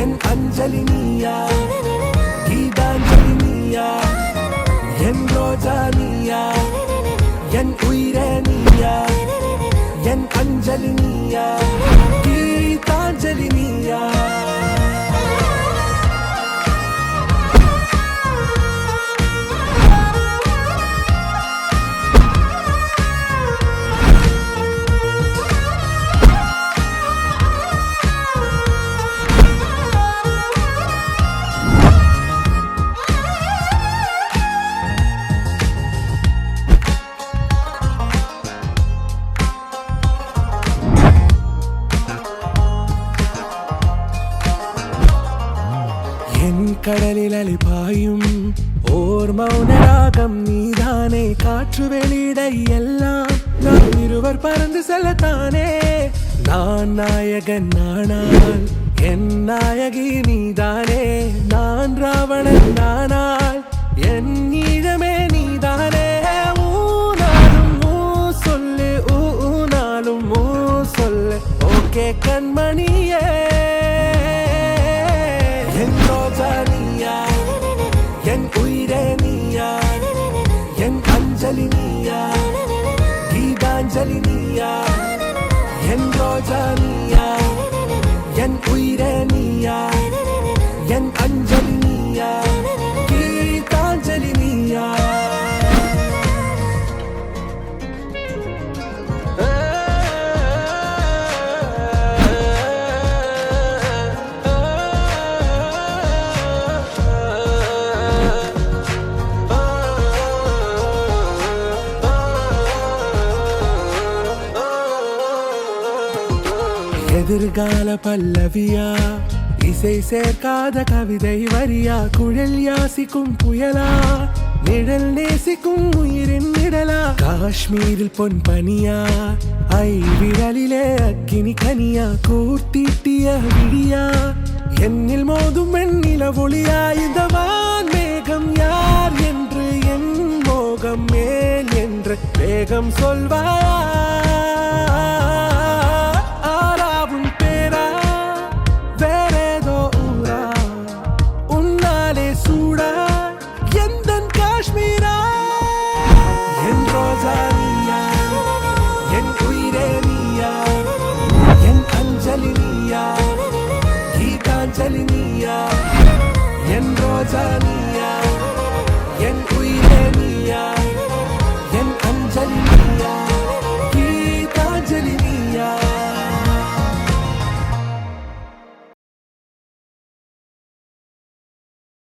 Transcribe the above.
என் அஞ்சலி நீயா, கீதாஞ்சலி நீயா, என் ரோஜா நீயா, என் உயிரே நீயா, என் அஞ்சலி நீயா, கீதாஞ்சலி நீயா. கடலில் அலிபாயும் ஓர் மௌன ராகம் நீதானே, காற்று வெளியிட எல்லாம் நாம் இருவர் பறந்து செல்லத்தானே. நான் நாயகன் நானால் என் நாயகி நீதானே, நான் ராவணன் நானால் என் ஈழமே நீதானே. ஊனாலும் ஊ சொல்லு, ஊனாலும் ஊ சொல்லு, ஓகே கண்மணியே. என் ரோஜா நீயா, என் உயிரே நீயா, என் அஞ்சலி நீயா, கீதாஞ்சலி நீயா, என் ரோஜா நீயா, என் உயிரே நீயா, என் அஞ்சலி நீயா, கீதாஞ்சலி நீயா. எதிர்கால பல்லவியா, இசை சேர்க்காத கவிதை வரியா, குழல் யாசிக்கும் புயலா, நிழல் நேசிக்கும் உயிரின் நிழலா, காஷ்மீரில் பொன் பனியா, ஐ விரலிலே அக்கினி கனியா, கூர்த்தீட்டிய விடியா, என்னில் மோதும் வெண்ணில ஒளியா. இந்த வான் மேகம் யார் என்று, என் மோகம் மேல் என்று வேகம் சொல்வாயா. கீதாஞ்சலி நீயா, என் ரோஜா நீ